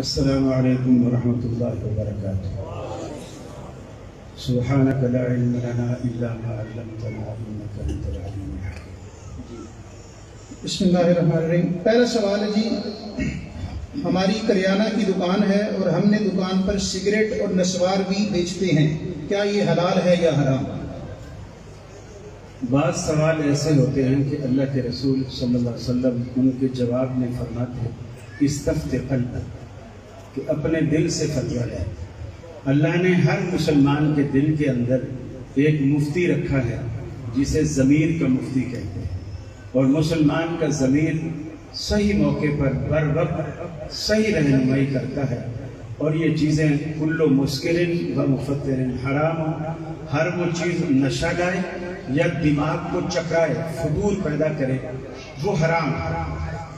السلام علیکم ورحمۃ اللہ وبرکاتہ۔ سبحانک لا علم لنا الا ما علمتنا انک انت العلیم الحکیم۔ بسم اللہ الرحمن الرحیم۔ پہلا سوال ہے جی، ہماری کریانہ کی دکان ہے اور ہم نے دکان پر سگریٹ اور نسوار بھی بیچتے ہیں، کیا یہ حلال ہے یا حرام؟ بعض سوال ایسے ہوتے ہیں کہ اللہ کے رسول صلی اللہ علیہ وسلم ان کے جواب میں فرماتے ہیں استفت قلبک، کہ اپنے دل سے فتویٰ لے۔ اللہ نے ہر مسلمان کے دل کے اندر ایک مفتی رکھا ہے جسے ضمیر کا مفتی کہتے ہیں، اور مسلمان کا ضمیر صحیح موقع پر بر وقت صحیح رہنمائی کرتا ہے، اور یہ چیزیں کل مسکرن و مفتر حرام، ہر وہ چیز نشہ لائے یا دماغ کو چکرائے، فضول پیدا کرے، وہ حرام ہے۔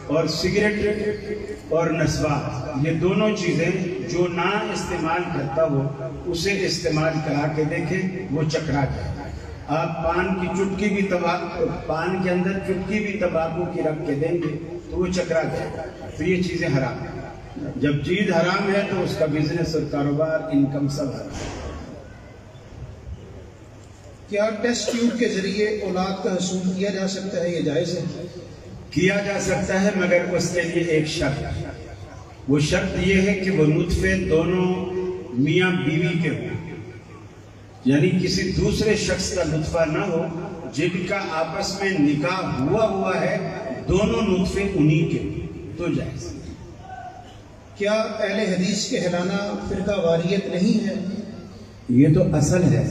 اور سگریٹ اور نسوار، یہ دونوں چیزیں جو نہ استعمال کرتا ہو اسے استعمال کرا کے دیکھیں، وہ چکرا جائے۔ آپ پان کی چٹکی بھی پان کے اندر چٹکی بھی تمباکو کی رکھ کے دیں گے تو وہ چکرا جائے، تو یہ چیزیں حرام ہیں۔ جب چیز حرام ہے تو اس کا بزنس اور کاروبار، انکم سب حرام ہے۔ کیا ٹیسٹ ٹیوب کے ذریعے اولاد کا حصول کیا جا سکتا ہے، یہ جائز ہے؟ کیا جا سکتا ہے، مگر اس کے لیے ایک شرط ہے۔ وہ شرط یہ ہے کہ وہ نطفے دونوں میاں بیوی کے ہوں، یعنی کسی دوسرے شخص کا نطفہ نہ ہو، جن کا آپس میں نکاح ہوا ہے، دونوں نطفے انہی کے ہوں تو جائز۔ کیا اہل حدیث کے ہلانا فرقہ واریت نہیں ہے؟ یہ تو اصل ہے۔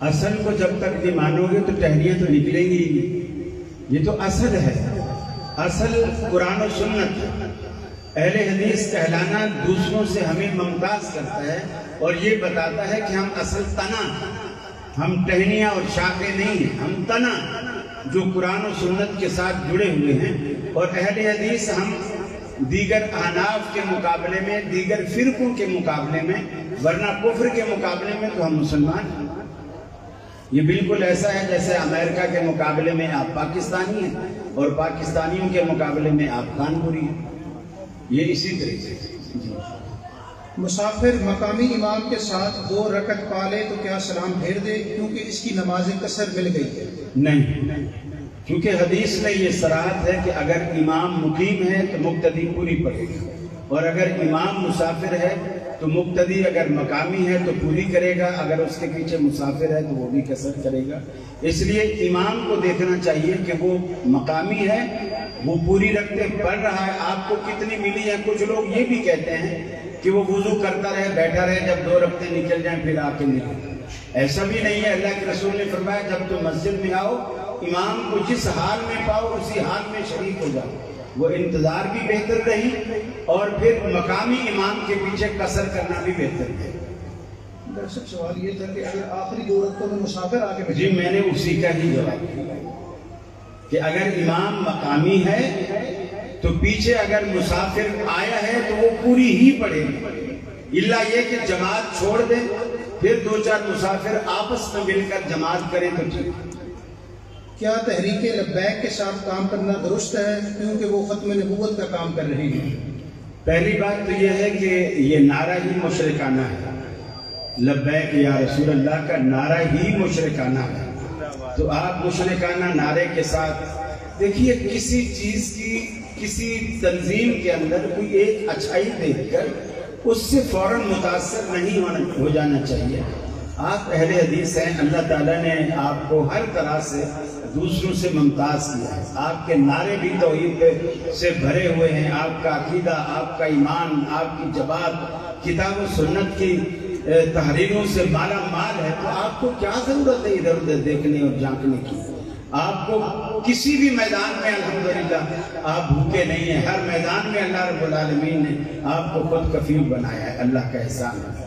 اصل کو جب تک نہیں مانو گے تو ٹہنیاں تو نکلیں گی ہی۔ یہ تو اصل ہے، اصل قرآن و سنت۔ اہل حدیث کہلانا دوسروں سے ہمیں ممتاز کرتا ہے اور یہ بتاتا ہے کہ ہم اصل تنا، ہم ٹہنیاں اور شاخیں نہیں ہیں، ہم تنا جو قرآن و سنت کے ساتھ جڑے ہوئے ہیں۔ اور اہل حدیث ہم دیگر احناف کے مقابلے میں، دیگر فرقوں کے مقابلے میں، ورنہ کفر کے مقابلے میں تو ہم مسلمان ہیں۔ یہ بالکل ایسا ہے جیسے امریکہ کے مقابلے میں آپ پاکستانی ہیں اور پاکستانیوں کے مقابلے میں آپ کانپوری ہیں، یہ اسی طریقے سے۔ مسافر مقامی امام کے ساتھ 2 رکعت پا لے تو کیا سلام پھیر دے کیونکہ اس کی نماز قصر مل گئی ہے؟ نہیں، کیونکہ حدیث میں یہ صراحت ہے کہ اگر امام مقیم ہے تو مقتدی پوری پڑھے گا، اور اگر امام مسافر ہے تو مقتدی اگر مقامی ہے تو پوری کرے گا، اگر اس کے پیچھے مسافر ہے تو وہ بھی قصر کرے گا۔ اس لیے امام کو دیکھنا چاہیے کہ وہ مقامی ہے، وہ پوری رکھتے پڑھ رہا ہے، آپ کو کتنی ملی ہے۔ کچھ لوگ یہ بھی کہتے ہیں کہ وہ وضو کرتا رہے، بیٹھا رہے، جب 2 رکعتیں نکل جائیں پھر آ کے نکل۔ ایسا بھی نہیں ہے، اللہ کے رسول نے فرمایا جب تم مسجد میں آؤ، امام کو جس حال میں پاؤ اسی حال میں شریک ہو جاؤ۔ وہ انتظار بھی بہتر رہی اور پھر مقامی امام کے پیچھے قصر کرنا بھی بہتر ہے۔ دراصل سوال یہ تھا کہ اگر آخری 2 رکعتوں میں مسافر آگے جی میں نے اسی کا ہی جواب دیا کہ اگر امام مقامی ہے تو پیچھے اگر مسافر آیا ہے تو وہ پوری ہی پڑھے گی، الا یہ کہ جماعت چھوڑ دے، پھر 2-4 مسافر آپس میں مل کر جماعت کریں تو ٹھیک۔ کیا تحریک لبیک کے ساتھ کام کرنا درست ہے کیونکہ وہ ختم نبوت کا کام کر رہے ہیں؟ پہلی بات تو یہ ہے کہ یہ نعرہ ہی مشرکانہ ہے، لبیک یا رسول اللہ کا نعرہ ہی مشرکانہ ہے، تو آپ مشرکانہ نعرے کے ساتھ دیکھیے کسی چیز کی، کسی تنظیم کے اندر کوئی ایک اچھائی دیکھ کر اس سے فوراً متاثر نہیں ہو جانا چاہیے۔ آپ اہل حدیث ہیں، اللہ تعالیٰ نے آپ کو ہر طرح سے دوسروں سے ممتاز کیا ہے، آپ کے نعرے بھی توحید سے بھرے ہوئے ہیں، آپ کا عقیدہ، آپ کا ایمان، آپ کی جماعت کتاب و سنت کی تحریروں سے مالا مال ہے، تو آپ کو کیا ضرورت ہے ادھر ادھر دیکھنے اور جھانکنے کی؟ آپ کو کسی بھی میدان میں الحمدللہ آپ بھوکے نہیں ہیں، ہر میدان میں اللہ رب العالمین نے آپ کو خود کفیل بنایا ہے، اللہ کا احسان ہے۔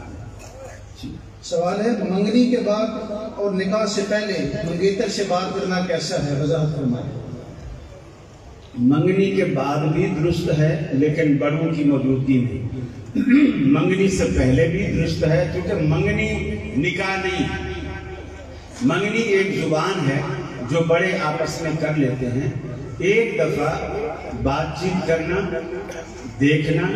سوال ہے منگنی کے بعد اور نکاح سے پہلے منگیتر سے بات کرنا کیسا ہے، وضاحت فرمائیں۔ منگنی کے بعد بھی درست ہے لیکن بڑوں کی موجودگی میں، منگنی سے پہلے بھی درست ہے کیونکہ منگنی نکاح نہیں، منگنی ایک زبان ہے جو بڑے آپس میں کر لیتے ہیں۔ ایک دفعہ بات چیت کرنا، دیکھنا،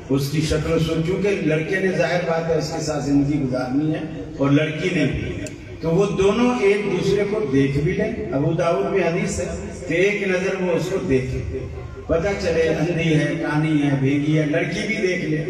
اس کی شکل و صورت، کیونکہ لڑکے نے ظاہر بات ہے اس کے ساتھ زندگی گزارنی ہے اور لڑکی نے بھی، تو وہ دونوں ایک دوسرے کو دیکھ بھی لیں۔ ابو داؤد میں حدیث ہے کہ ایک نظر وہ اس کو دیکھے، پتہ چلے اندھی ہے، کانی ہے، بھیگی ہے، لڑکی بھی دیکھ لے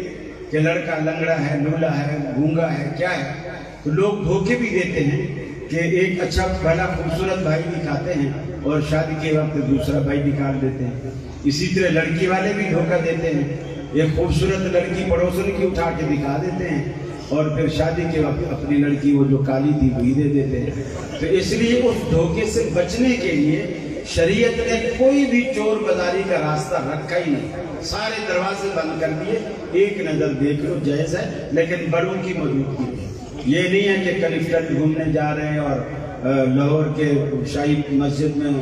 کہ لڑکا لنگڑا ہے، لولا ہے، گونگا ہے، کیا ہے۔ تو لوگ دھوکے بھی دیتے ہیں کہ ایک اچھا بھلا خوبصورت بھائی دکھاتے ہیں اور شادی کے وقت دوسرا بھائی نکال دیتے ہیں۔ اسی طرح لڑکی والے بھی دھوکہ دیتے ہیں، ایک خوبصورت لڑکی پڑوسن کی اٹھا کے دکھا دیتے ہیں اور پھر شادی کے وقت اپنی لڑکی وہ جو کالی تھی وہی دے دیتے ہیں۔ تو اس لیے اس دھوکے سے بچنے کے لیے شریعت نے کوئی بھی چور بازاری کا راستہ رکھا ہی نہیں، سارے دروازے بند کر دیے، ایک نظر دیکھ لو جائز ہے، لیکن بڑوں کی موجودگی میں۔ یہ نہیں ہے کہ کلفٹن گھومنے جا رہے ہیں اور لاہور کے شاہی مسجد میں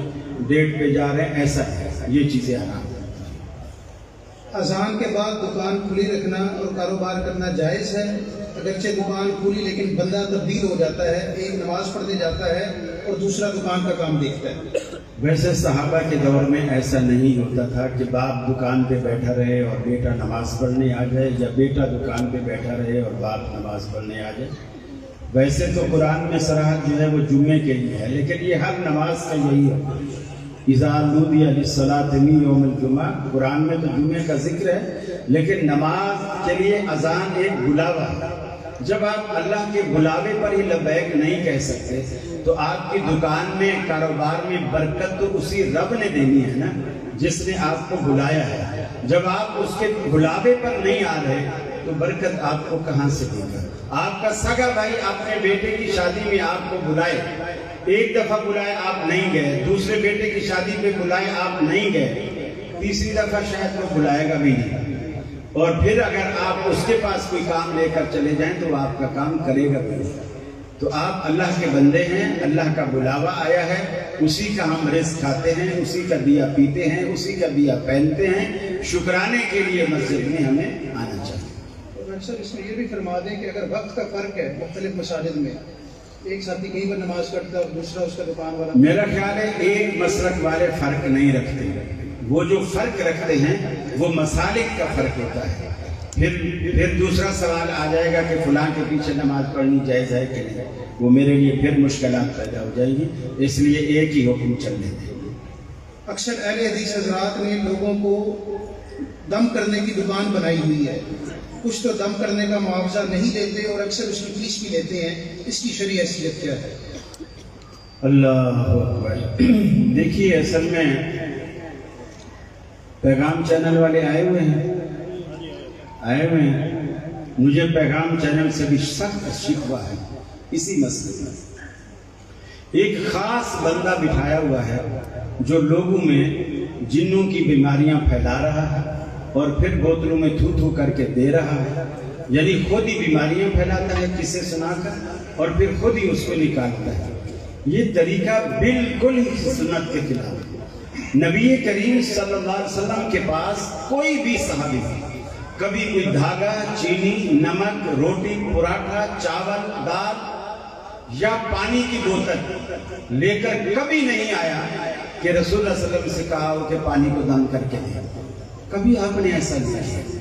ڈیٹ پہ جا رہے ہیں، ایسا ہے، یہ چیزیں حرام ہیں۔ اذان کے بعد دکان کھلی رکھنا اور کاروبار کرنا جائز ہے؟ اگرچہ دکان کھلی لیکن بندہ تبدیل ہو جاتا ہے، ایک نماز پڑھنے جاتا ہے اور دوسرا دکان کا کام دیکھتا ہے۔ ویسے صحابہ کے دور میں ایسا نہیں ہوتا تھا کہ باپ دکان پہ بیٹھا رہے اور بیٹا نماز پڑھنے آ جائے، یا بیٹا دکان پہ بیٹھا رہے اور باپ نماز پڑھنے آ جائے۔ ویسے تو قرآن میں صراحت جو ہے وہ جمعے کے لیے ہے، لیکن یہ ہر نماز کا یہی ہے۔ اذا نودی للصلاۃ من یوم الجمعہ، قرآن میں تو جمعے کا ذکر ہے، لیکن نماز کے لیے اذان ایک بلاوا ہے۔ جب آپ اللہ کے بلاوے پر ہی لبیک نہیں کہہ سکتے تو آپ کی دکان میں، کاروبار میں برکت تو اسی رب نے دینی ہے نا جس نے آپ کو بلایا ہے۔ جب آپ اس کے بلاوے پر نہیں آ رہے تو برکت آپ کو کہاں سے دے گا؟ آپ کا سگا بھائی اپنے بیٹے کی شادی میں آپ کو بلائے، ایک دفعہ بلائے آپ نہیں گئے، دوسرے بیٹے کی شادی پہ بلائے آپ نہیں گئے، تیسری دفعہ شاید وہ بلائے گا بھی نہیں، اور پھر اگر آپ اس کے پاس کوئی کام لے کر چلے جائیں تو وہ آپ کا کام کرے گا بھی نہیں۔ تو آپ اللہ کے بندے ہیں، اللہ کا بلاوا آیا ہے، اسی کا ہم رزق کھاتے ہیں، اسی کا دیا پیتے ہیں، اسی کا دیا پہنتے ہیں، شکرانے کے لیے مسجد میں ہمیں آنا چاہیے۔ اکثر اس میں یہ بھی فرما دیں کہ اگر وقت کا فرق ہے مختلف مساجد میں، ایک ساتھی کہیں پر نماز پڑھتا ہے اور دوسرا اس کا دکان والا، میرا خیال ہے ایک مسلک والے فرق نہیں رکھتے، وہ جو فرق رکھتے ہیں وہ مسالک کا فرق ہوتا ہے۔ پھر دوسرا سوال آ جائے گا کہ فلاں کے پیچھے نماز پڑھنی جائز ہے کہ نہیں، وہ میرے لیے پھر مشکلات پیدا ہو جائیں گی، اس لیے ایک ہی حکم چلنے دیں گے۔ اکثر اہل حدیث حضرات نے لوگوں کو دم کرنے کی دکان بنائی ہوئی ہے، کچھ تو دم کرنے کا معاوضہ نہیں دیتے اور اکثر اس کی فیس بھی لیتے ہیں، اس کی شرعی حیثیت کیا ہے؟ اللہ اکبر۔ دیکھیے اصل میں پیغام چینل والے آئے ہوئے ہیں، مجھے پیغام چینل سے بھی سخت شکوہ ہے اسی مسئلے میں۔ ایک خاص بندہ بٹھایا ہوا ہے جو لوگوں میں جنوں کی بیماریاں پھیلا رہا ہے اور پھر بوتلوں میں تھو تھو کر کے دے رہا ہے، یعنی خود ہی بیماریاں پھیلاتا ہے کسے سنا کر اور پھر خود ہی اس کو نکالتا ہے۔ یہ طریقہ بالکل ہی سنت کے خلاف ہے۔ نبی کریم صلی اللہ علیہ وسلم کے پاس کوئی بھی صحابی کبھی کوئی دھاگا، چینی، نمک، روٹی، پراٹھا، چاول، دال یا پانی کی بوتل لے کر کبھی نہیں آیا کہ رسول اللہ صلی اللہ علیہ وسلم سے کہا ہو کہ پانی کو دم کر کے دیں، کبھی آپ نے ایسا نہیں کیا۔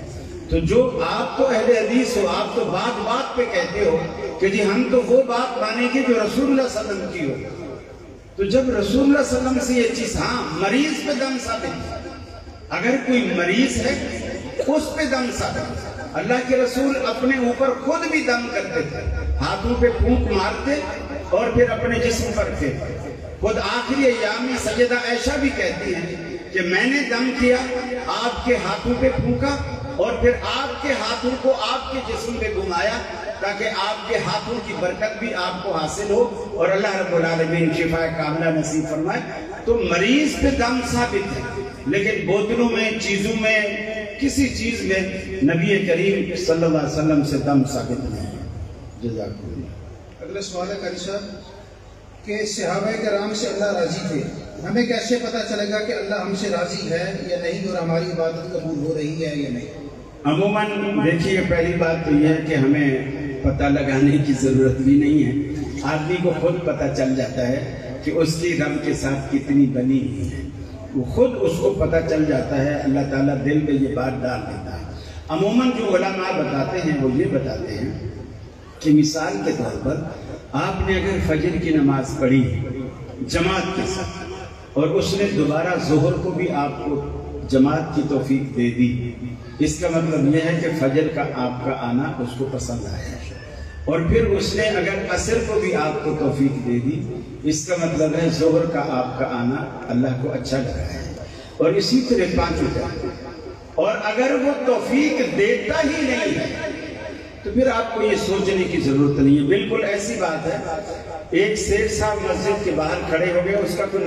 تو جو آپ تو اہل حدیث ہو، آپ تو بات بات پہ کہتے ہو کہ جی ہم تو وہ بات مانیں گے جو رسول اللہ صلی اللہ علیہ وسلم کی ہو۔ تو جب رسول اللہ صلی اللہ علیہ وسلم سے یہ چیز، ہاں مریض پہ دم ثابت ہے، اگر کوئی مریض ہے اس پہ دم ثابت ہے۔ اللہ کے رسول اپنے اوپر خود بھی دم کرتے تھے، ہاتھوں پہ پھونک مارتے اور پھر اپنے جسم پر پھیرتے۔ خود آخری ایام میں سیدہ عائشہ بھی کہتی ہیں کہ میں نے دم کیا، آپ کے ہاتھوں پہ پھونکا اور پھر آپ کے ہاتھوں کو آپ کے جسم پہ گھمایا تاکہ آپ کے ہاتھوں کی برکت بھی آپ کو حاصل ہو اور اللہ رب العالمین شفا کاملہ نصیب فرمائے۔ تو مریض پہ دم ثابت ہے، لیکن بوتلوں میں، چیزوں میں، کسی چیز میں نبی کریم صلی اللہ علیہ وسلم سے دم ثابت نہیں ہے۔ جزاک اللہ۔ اگلا سوال ہے قاری صاحب کہ صحابہ کرام سے اللہ راضی تھے، ہمیں کیسے پتہ چلے گا کہ اللہ ہم سے راضی ہے یا نہیں اور ہماری عبادت قبول ہو رہی ہے یا نہیں؟ عموماً دیکھیے پہلی بات تو یہ ہے کہ ہمیں پتہ لگانے کی ضرورت بھی نہیں ہے، آدمی کو خود پتہ چل جاتا ہے کہ اس کی رب کے ساتھ کتنی بنی ہوئی ہے، وہ خود اس کو پتہ چل جاتا ہے، اللہ تعالیٰ دل میں یہ بات ڈال دیتا ہے۔ عموماً جو علماء بتاتے ہیں وہ یہ بتاتے ہیں کہ مثال کے طور پر آپ نے اگر فجر کی نماز پڑھی جماعت کے ساتھ اور اس نے دوبارہ ظہر کو بھی آپ کو جماعت کی توفیق دے دی، اس کا مطلب یہ ہے کہ فجر کا آپ کا آنا اس کو پسند آیا ہے، اور پھر اس نے اگر عصر کو بھی آپ کو توفیق دے دی، اس کا مطلب ہے ظہر کا آپ کا آنا اللہ کو اچھا لگا ہے، اور اسی طرح پانچوں کا۔ اور اگر وہ توفیق دیتا ہی نہیں ہے تو پھر آپ کو یہ سوچنے کی ضرورت نہیں ہے۔ بالکل ایسی بات ہے، ایک سیٹھ صاحب مسجد کے باہر کھڑے ہو گئے، اس کا کوئی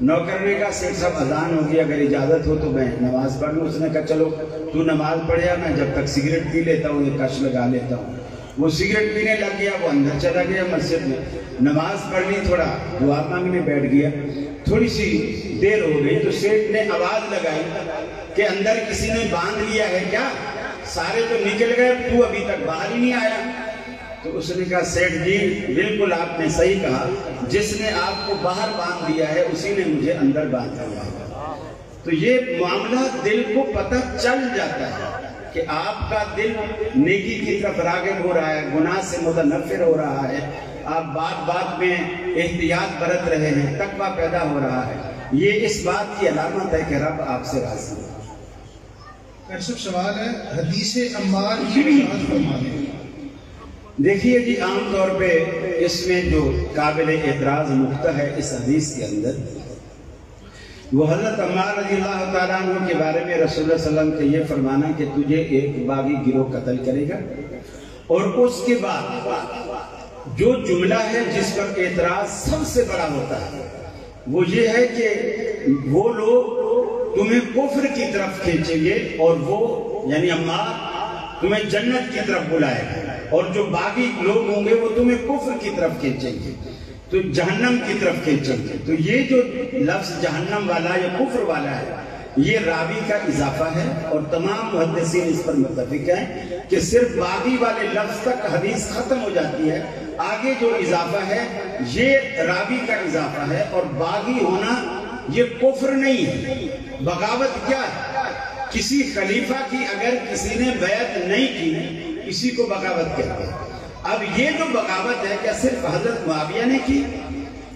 نوکر نے کہا سیٹھ صاحب اذان ہوگی، اگر اجازت ہو تو میں نماز پڑھ لوں۔ اس نے کہا چلو تو نماز پڑھیا، میں جب تک سگریٹ پی لیتا ہوں، ایک کش لگا لیتا ہوں۔ وہ سگریٹ پینے لگ گیا، وہ اندر چلا گیا مسجد میں، نماز پڑھ لی، تھوڑا دعا مانگنے بیٹھ گیا۔ تھوڑی سی دیر ہو گئی تو سیٹھ نے آواز لگائی کہ اندر کسی نے باندھ لیا ہے کیا؟ سارے تو نکل گئے، تو ابھی تک باہر ہی نہیں آیا۔ تو اس نے کہا سیٹھ جی بالکل آپ نے صحیح کہا، جس نے آپ کو باہر باندھ دیا ہے اسی نے مجھے اندر باندھ دیا ہے۔ تو یہ معاملہ دل کو پتہ چل جاتا ہے کہ آپ کا دل نیکی کی طرف راغب ہو رہا ہے، گناہ سے متنفر ہو رہا ہے، آپ بات بات میں احتیاط برت رہے ہیں، تقویٰ پیدا ہو رہا ہے، یہ اس بات کی علامت ہے کہ رب آپ سے راضی ہے۔ ایسا سوال ہے، حدیث عمار کی وضاحت فرما دیں۔ دیکھیے جی، عام طور پہ اس میں جو قابل اعتراض نقطہ ہے اس حدیث کے اندر، وہ حضرت عمار رضی اللہ تعالیٰ عنہ کے بارے میں رسول اللہ صلی اللہ علیہ وسلم کا یہ فرمانا کہ تجھے ایک باغی گروہ قتل کرے گا، اور اس کے بعد جو جملہ ہے جس پر اعتراض سب سے بڑا ہوتا ہے وہ یہ ہے کہ وہ لوگ تمہیں کفر کی طرف کھینچیں گے اور وہ یعنی عمار تمہیں جنت کی طرف بلائے گا، اور جو باغی لوگ ہوں گے وہ تمہیں کفر کی طرف کھینچیں گے، تو جہنم کی طرف کھینچیں گے۔ تو یہ جو لفظ جہنم والا یا کفر والا ہے یہ راوی کا اضافہ ہے، اور تمام محدثین اس پر متفق ہیں کہ صرف باغی والے لفظ تک حدیث ختم ہو جاتی ہے، آگے جو اضافہ ہے یہ راوی کا اضافہ ہے، اور باغی ہونا یہ کفر نہیں ہے۔ بغاوت کیا ہے؟ کسی خلیفہ کی اگر کسی نے بیعت نہیں کی اسی کو بغاوت کہتے ہیں۔ اب یہ جو بغاوت ہے کیا صرف حضرت معاویہ نے کی؟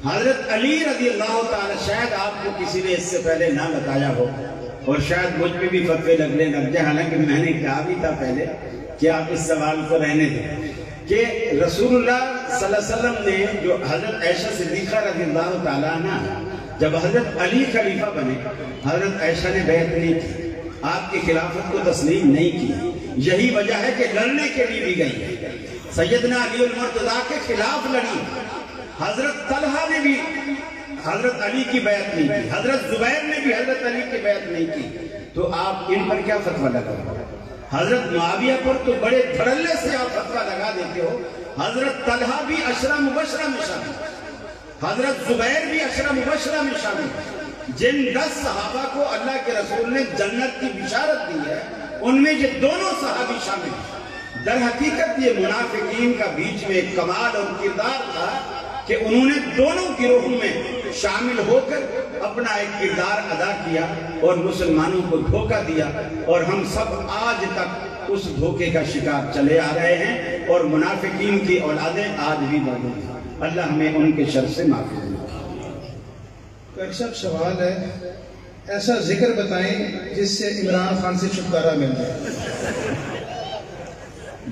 حضرت علی رضی اللہ تعالی، شاید آپ کو کسی نے اس سے پہلے نہ بتایا ہو، اور شاید مجھ پہ بھی فتوے لگنے لگ جائے، حالانکہ میں نے کہا بھی تھا پہلے کہ آپ اس سوال کو رہنے دیں، کہ رسول اللہ صلی اللہ علیہ وسلم نے جو حضرت عائشہ صدیقہ رضی اللہ تعالیٰ عنہ جب حضرت علی خلیفہ بنے، حضرت عائشہ نے بیعت نہیں کی، آپ کی خلافت کو تسلیم نہیں کی۔ یہی وجہ ہے کہ لڑنے کے لیے بھی گئی، سیدنا علی المرتضیٰ کے خلاف لڑی۔ حضرت طلحہ نے بھی حضرت علی کی بیعت نہیں کی، حضرت زبیر نے بھی حضرت علی کی بیعت نہیں کی، تو آپ ان پر کیا فتویٰ لگا؟ حضرت معاویہ پر تو بڑے دھڑلے سے آپ فتویٰ لگا دیتے ہو۔ حضرت طلحہ بھی عشرہ مبشرہ میں شامل، حضرت زبیر بھی عشرہ مبشرہ میں شامل، جن 10 صحابہ کو اللہ کے رسول نے جنت کی بشارت دی ہے ان میں یہ دونوں صحابی شامل ہیں۔ در حقیقت یہ منافقین کا بیچ میں ایک کمال اور کردار تھا کہ انہوں نے دونوں گروہوں میں شامل ہو کر اپنا ایک کردار ادا کیا اور مسلمانوں کو دھوکہ دیا، اور ہم سب آج تک اس دھوکے کا شکار چلے آ رہے ہیں، اور منافقین کی اولادیں آج بھی موجود ہیں۔ اللہ ہمیں ان کے شر سے معافی دے۔ تو ایک سوال ہے، ایسا ذکر بتائیں جس سے عمران خان سے چھٹکارا مل جائے۔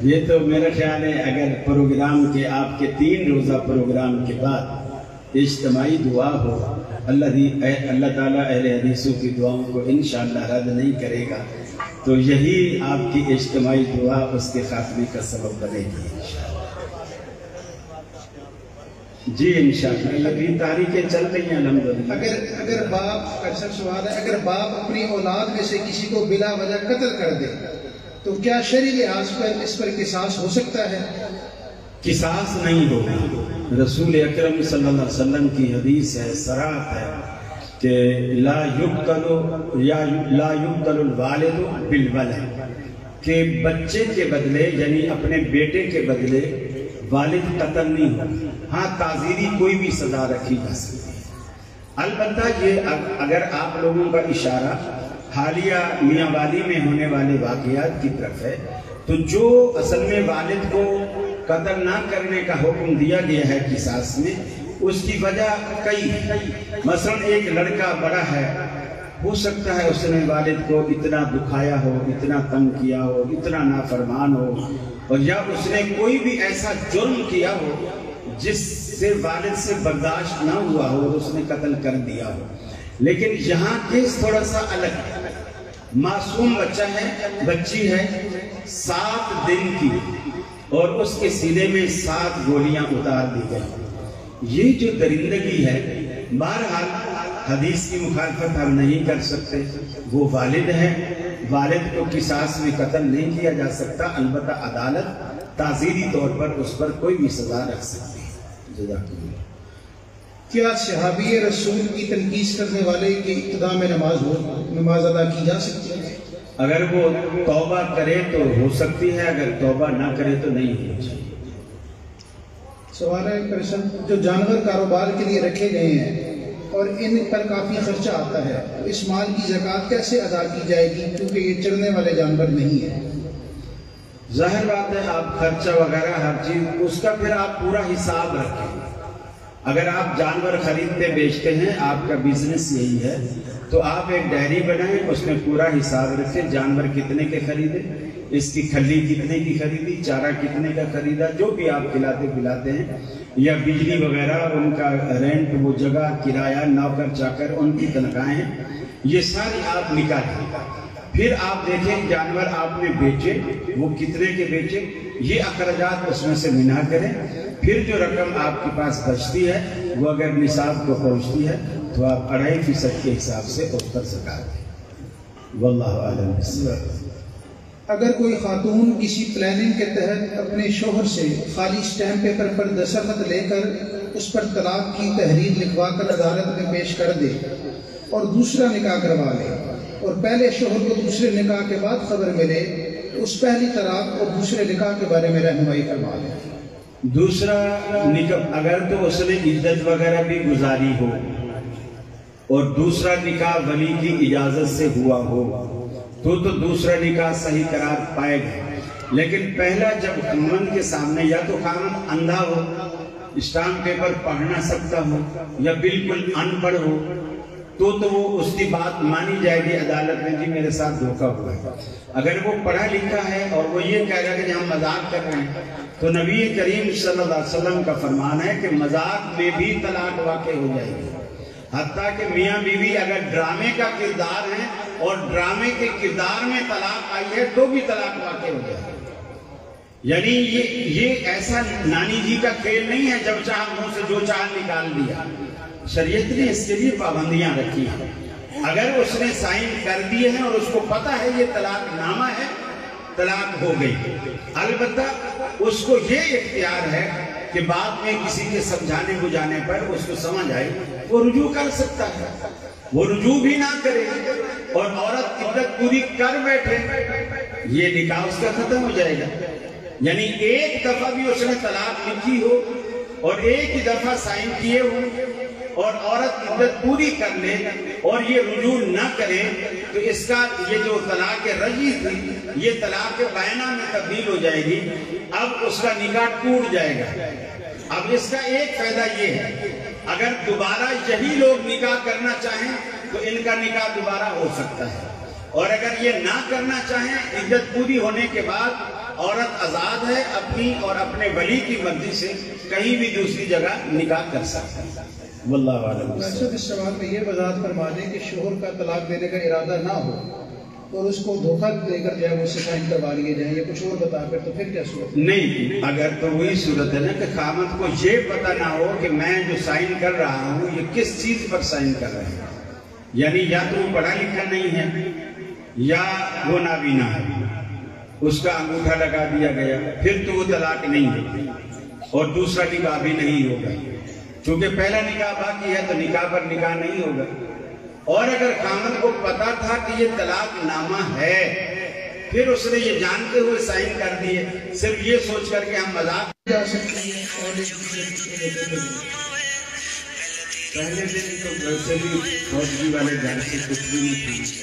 یہ تو میرا خیال ہے اگر پروگرام کے آپ کے 3 روزہ پروگرام کے بعد اجتماعی دعا ہو، اللہ تعالیٰ اہل حدیثوں کی دعاؤں کو انشاءاللہ رد نہیں کرے گا، تو یہی آپ کی اجتماعی دعا اس کے خاتمے کا سبب بنے گی انشاءاللہ۔ جی انشاءاللہ ابھی تاریخیں چل رہی ہیں الحمدللہ۔ اگر باپ، ایسا سوال ہے، اگر باپ اپنی اولاد میں سے کسی کو بلا وجہ قتل کر دے تو کیا شرعی لحاظ پر اس پر قصاص ہو سکتا ہے؟ قصاص نہیں ہوگا۔ رسول اکرم صلی اللہ علیہ وسلم کی حدیث ہے، صراحت ہے کہ لا یقتل الوالد بالولد، کہ بچے کے بدلے یعنی اپنے بیٹے کے بدلے والد قتل نہیں ہوگا۔ ہاں تعزیری کوئی بھی سزا رکھی جا سکتی ہے، البتہ یہ اگر آپ لوگوں کا اشارہ حالیہ میاں والی میں ہونے والے واقعات کی طرف ہے، تو جو اصل میں والد کو قتل نہ کرنے کا حکم دیا گیا ہے قصاص میں، اس کی وجہ کئی، مثلا ایک لڑکا بڑا ہے، ہو سکتا ہے اس نے والد کو اتنا دکھایا ہو، اتنا تنگ کیا ہو، اتنا نافرمان ہو، اور یا اس نے کوئی بھی ایسا جرم کیا ہو جس سے والد سے برداشت نہ ہوا ہو اور اس نے قتل کر دیا ہو۔ لیکن یہاں کیس تھوڑا سا الگ ہے، معصوم بچہ ہے، بچی ہے 7 دن کی، اور اس کے سینے میں 7 گولیاں اتار دی گئی۔ یہ جو درندگی ہے، بہرحال حدیث کی مخالفت ہم نہیں کر سکتے، وہ والد ہے، والد کو قصاص میں قتل نہیں کیا جا سکتا، البتہ عدالت تعزیری طور پر اس پر کوئی بھی سزا رکھ سکتی ہے۔ جزاک اللہ۔ کیا صحابی رسول کی تنقید کرنے والے کی ابتدا میں نماز ادا کی جا سکتی ہے؟ اگر وہ توبہ کرے تو ہو سکتی ہے، اگر توبہ نہ کرے تو نہیں ہو سکتی۔ سوال ہے جو جانور کاروبار کے لیے رکھے گئے ہیں اور ان پر کافی خرچہ آتا ہے، اس مال کی زکوٰۃ کیسے ادا کی جائے گی کیونکہ یہ چرنے والے جانور نہیں ہیں؟ ظاہر بات ہے، آپ خرچہ وغیرہ ہر چیز اس کا پھر آپ پورا حساب رکھیں۔ اگر آپ جانور خریدتے بیچتے ہیں، آپ کا بزنس یہی ہے، تو آپ ایک ڈائری بنائیں، اس میں پورا حساب رکھیں، جانور کتنے کے خریدے، اس کی کھلی کتنے کی خریدی، چارہ کتنے کا خریدا، جو بھی آپ کھلاتے پلاتے ہیں، یا بجلی وغیرہ، ان کا رینٹ، وہ جگہ، کرایہ، نوکر چاکر، ان کی تنخواہیں، یہ ساری آپ نکالیں۔ پھر آپ دیکھیں جانور آپ نے بیچے، وہ کتنے کے بیچے، یہ اخراجات اس میں سے منہا کریں۔ پھر جو رقم آپ کے پاس بچتی ہے، وہ اگر نصاب کو پہنچتی ہے تو آپ 2.5% کے حساب سے اس پر زکات دیں۔ واللہ اعلم۔ اگر کوئی خاتون کسی پلاننگ کے تحت اپنے شوہر سے خالی اسٹیمپ پیپر پر دستخط لے کر اس پر طلاق کی تحریر لکھوا کر عدالت میں پیش کر دے اور دوسرا نکاح کروا لے، اور پہلے شوہر کو دوسرے نکاح کے بعد خبر ملے، تو اس پہلی طلاق اور دوسرے نکاح کے بارے میں رہنمائی فرما لے۔ دوسرا نکاح اگر تو اس نے عدت وغیرہ بھی گزاری ہو اور دوسرا نکاح ولی کی اجازت سے ہوا ہو تو دوسرا نکاح صحیح قرار پائے گا۔ لیکن پہلا جب خاوند کے سامنے یا تو خاوند اندھا ہو، اسٹامپ پیپر پڑھ نہ سکتا ہو، یا بالکل ان پڑھ ہو، تو وہ اس کی بات مانی جائے گی عدالت میں، جی میرے ساتھ دھوکہ ہوا ہے۔ اگر وہ پڑھا لکھا ہے اور وہ یہ کہہ رہا ہے کہ ہم مذاق کر رہے ہیں، تو نبی کریم صلی اللہ علیہ وسلم کا فرمان ہے کہ مذاق میں بھی طلاق واقع ہو جائے گی۔ حتیٰ کہ میاں بیوی اگر ڈرامے کا کردار ہے اور ڈرامے کے کردار میں طلاق آئی ہے تو بھی طلاق واقع ہو جائے گی۔ یعنی یہ ایسا نانی جی کا کھیل نہیں ہے جب چاہ منہ سے جو چاہ نکال دیا۔ شریعت نے اس کے لیے پابندیاں رکھی ہیں۔ اگر اس نے سائن کر دیے ہیں اور اس کو پتا ہے یہ طلاق نامہ ہے، طلاق ہو گئی۔ البتہ اس کو یہ اختیار ہے کہ بعد میں کسی کے سمجھانے بجھانے پر اس کو سمجھ آئے، وہ رجوع کر سکتا ہے۔ وہ رجوع بھی نہ کرے اور عورت عدت پوری کر بیٹھے، یہ نکاح اس کا ختم ہو جائے گا۔ یعنی ایک دفعہ بھی اس نے طلاق لکھی ہو اور ایک ہی دفعہ سائن کیے ہو اور عورت عدت پوری کر لے اور یہ رجوع نہ کرے، تو اس کا یہ جو طلاق رجعی تھی یہ طلاق بائنہ میں تبدیل ہو جائے گی۔ اب اس کا نکاح ٹوٹ جائے گا۔ اب اس کا ایک فائدہ یہ ہے، اگر دوبارہ یہی لوگ نکاح کرنا چاہیں تو ان کا نکاح دوبارہ ہو سکتا ہے، اور اگر یہ نہ کرنا چاہیں، عدت پوری ہونے کے بعد عورت آزاد ہے، اپنی اور اپنے ولی کی مرضی سے کہیں بھی دوسری جگہ نکاح کر سکتا ہے۔ واللہ اعلم۔ اس سوال میں یہ وضاحت فرما دیں کہ شوہر کا طلاق دینے کا ارادہ نہ ہو اور اس کو دھوکہ دے کر جائے وہ سائن کروا لیے جائیں یا کچھ اور بتا کر، تو پھر کیا صورت؟ نہیں، اگر تو وہی صورت ہے نا کہ خاوند کو یہ پتہ نہ ہو کہ میں جو سائن کر رہا ہوں یہ کس چیز پر سائن کر رہے ہیں، یعنی یا تو وہ پڑھا لکھا نہیں ہے یا وہ نابینا ہے، اس کا انگوٹھا لگا دیا گیا، پھر تو وہ طلاق نہیں ہے اور دوسرا نکاح بھی نہیں ہوگا، چونکہ پہلا نکاح باقی ہے تو نکاح پر نکاح نہیں ہوگا۔ اور اگر خاوند کو پتا تھا کہ یہ طلاق نامہ ہے، پھر اس نے یہ جانتے ہوئے سائن کر دیے، صرف یہ سوچ کر کہ ہم مذاق جا سکتی ہے اور پہلے دن تو ویسے بھی فوجی والے گھر سے کچھ بھی نہیں تھا۔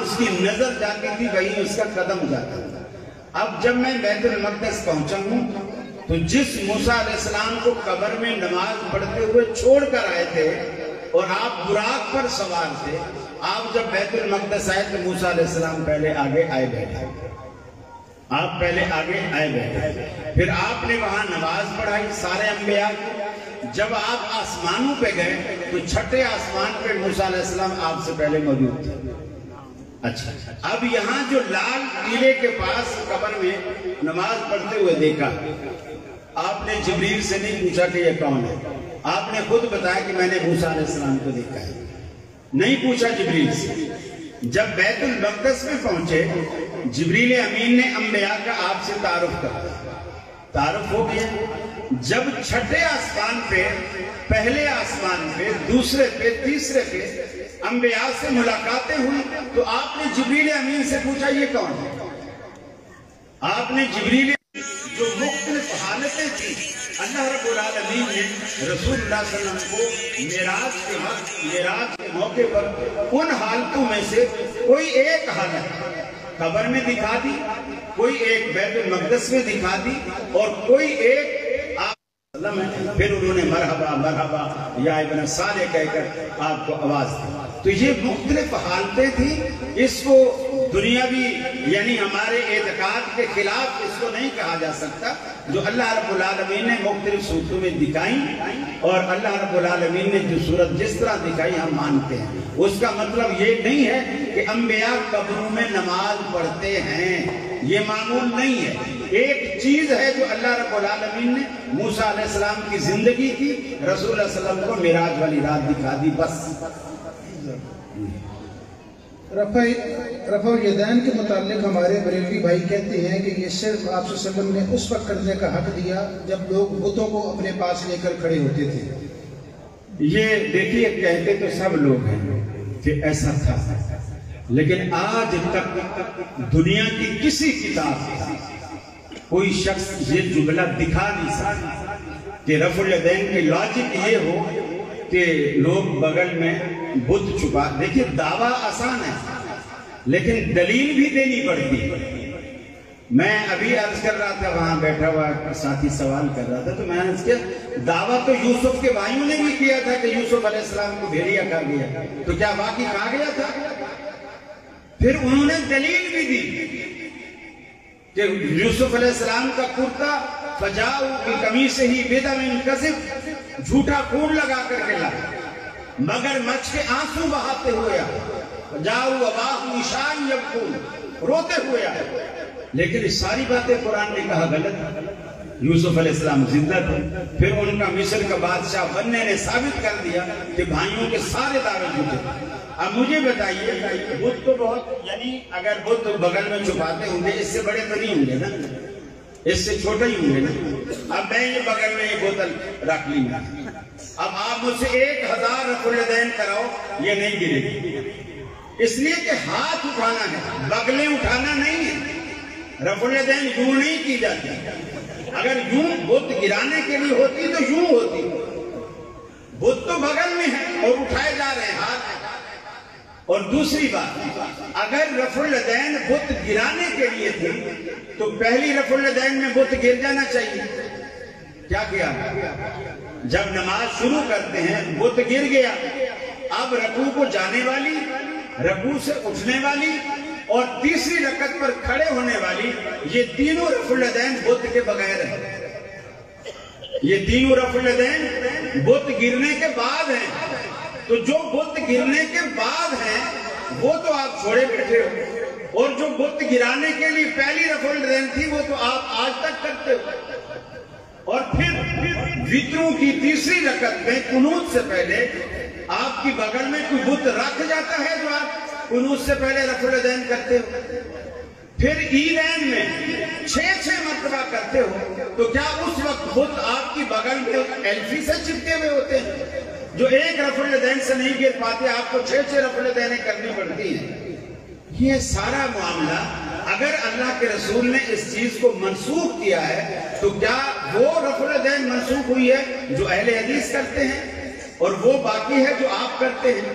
اس کی نظر جاتی تھی وہیں اس کا قدم جاتا تھا۔ اب جب میں بیت المقدس پہنچا ہوں تو جس موسیٰ علیہ السلام کو قبر میں نماز پڑھتے ہوئے چھوڑ کر آئے تھے اور آپ براق پر سوار تھے، آپ جب بیت المقدس آئے تو موسیٰ علیہ السلام پہلے آگے آئے بیٹھے، آپ پہلے آگے آئے بیٹھے، پھر آپ نے وہاں نماز پڑھائی سارے انبیاء کو۔ جب آپ آسمانوں پہ گئے تو چھٹے آسمان پہ موسیٰ علیہ السلام آپ سے پہلے موجود تھے۔ اچھا، اب یہاں جو لال قلعے کے پاس قبر میں نماز پڑھتے ہوئے دیکھا، آپ نے جبریل سے نہیں پوچھا کہ یہ کون ہے، آپ نے خود بتایا کہ میں نے موسیٰ علیہ السلام کو دیکھا ہے، نہیں پوچھا جبریل سے۔ جب بیت المقدس میں پہنچے، جبریل امین نے انبیاء کا آپ سے تعارف ہو گیا۔ جب چھٹے آسمان پہ، پہلے آسمان پہ، دوسرے پہ، تیسرے پہ انبیاء سے ملاقاتیں ہوئی تو آپ نے جبریل امین سے پوچھا یہ کون ہے؟ آپ نے جبریل جو مختلف حالتیں تھیں، اللہ رب العالمین نے رسول اللہ صلی اللہ علیہ وسلم کو معراج کے موقع پر ان حالتوں میں سے کوئی ایک حالت قبر میں دکھا دی، کوئی ایک بیت المقدس میں دکھا دی، اور کوئی ایک پھر انہوں نے مرحبا مرحبا یا ابن صالح کہہ کر آپ کو آواز دی۔ تو یہ مختلف حالتیں تھیں، اس کو دنیاوی یعنی ہمارے اعتقاد کے خلاف اس کو نہیں کہا جا سکتا، جو اللہ رب العالمین نے مختلف صورتوں میں دکھائیں، اور اللہ رب العالمین نے جو صورت جس طرح دکھائی ہم مانتے ہیں۔ اس کا مطلب یہ نہیں ہے کہ انبیاء قبروں میں نماز پڑھتے ہیں، یہ معمول نہیں ہے۔ ایک چیز ہے جو اللہ رب العالمین نے موسیٰ علیہ السلام کی زندگی کی، رسول اللہ صلی اللہ علیہ وسلم کو معراج والی رات دکھا دی، بس۔ رفع الیدین کے متعلق ہمارے بریلوی بھائی کہتے ہیں کہ یہ صرف آپ صلی اللہ علیہ وسلم نے اس وقت کرنے کا حق دیا جب لوگ بتوں کو اپنے پاس لے کر کھڑے ہوتے تھے۔ یہ دیکھیے کہتے تو سب لوگ ہیں کہ ایسا تھا، لیکن آج تک دنیا کی کسی کتاب میں کوئی شخص یہ جملہ دکھا نہیں سکتا کہ رفع الیدین کی لاجک یہ ہو کہ لوگ بغل میں بت چھپا۔ دیکھیے دعویٰ آسان ہے لیکن دلیل بھی دینی پڑتی ہے۔ میں ابھی عرض کر رہا تھا، وہاں بیٹھا ہوا ساتھی سوال کر رہا تھا، تو میں نے عرض کیا دعویٰ تو یوسف کے بھائیوں نے بھی کیا تھا کہ یوسف علیہ السلام کو بھیڑیا کھا گیا، تو کیا واقعی کھا گیا تھا؟ پھر انہوں نے دلیل بھی دی کہ یوسف علیہ السلام کا کرتا فجاؤ بقمیصہ بدم کذب، جھوٹا خون لگا کر کے لایا، مگر مچھ کے آنسو بہاتے ہوئے فجاؤ اباہم عشاء یبکون، روتے ہوئے آئے۔ لیکن اس ساری باتیں قرآن نے کہا غلط، یوسف علیہ السلام زندہ تھے۔ پھر ان کا مصر کا بادشاہ بننے نے ثابت کر دیا کہ بھائیوں کے سارے دعوے جھوٹے تھے۔ اب مجھے بتائیے بت تو بہت، یعنی اگر بت بغل میں چھپاتے ہوں گے اس سے بڑے تو نہیں ہوں گے نا، اس سے چھوٹے ہی ہوں گے نا۔ اب میں یہ بغل میں یہ بوتل رکھ لی گا، اب آپ مجھ سے 1000 رفع الیدین کراؤ، یہ نہیں گرے گی، اس لیے کہ ہاتھ اٹھانا ہے، بغلیں اٹھانا نہیں ہے۔ رفع الیدین یوں نہیں کی جاتی، اگر یوں بت گرانے کے لیے ہوتی تو یوں ہوتی، بت تو بغل میں ہے اور اٹھائے جا رہے ہیں ہاتھ۔ اور دوسری بات، اگر رفع الیدین بت گرانے کے لیے تھی تو پہلی رفع الیدین میں بت گر جانا چاہیے۔ کیا کیا؟ جب نماز شروع کرتے ہیں بت گر گیا، اب رکوع کو جانے والی، رکوع سے اٹھنے والی اور تیسری رکعت پر کھڑے ہونے والی، یہ تینوں رفع الیدین بت کے بغیر ہیں۔ یہ تینوں رفع الیدین بت گرنے کے بعد ہیں، تو جو بت گرنے کے بعد ہیں وہ تو آپ چھوڑے بیٹھے ہو، اور جو بت گرانے کے لیے پہلی رفع الیدین تھی وہ تو آپ آج تک کرتے ہو۔ اور پھر وتروں کی تیسری رکعت میں قنوت سے پہلے آپ کی بغل میں کوئی بت رکھ جاتا ہے جو آپ قنوت سے پہلے رفع الیدین کرتے ہو۔ پھر عیدین میں 6 مرتبہ کرتے ہو، تو کیا اس وقت بت آپ کی بغل میں ایلفی سے چپکے ہوئے ہوتے ہیں؟ جو ایک رفع الیدین سے نہیں گر پاتے، آپ کو 6 رفع الیدین کرنی پڑتی ہیں۔ یہ سارا معاملہ اگر اللہ کے رسول نے اس چیز کو منسوخ کیا ہے تو کیا وہ رفع الیدین منسوخ ہوئی ہے جو اہل حدیث کرتے ہیں اور وہ باقی ہے جو آپ کرتے ہیں؟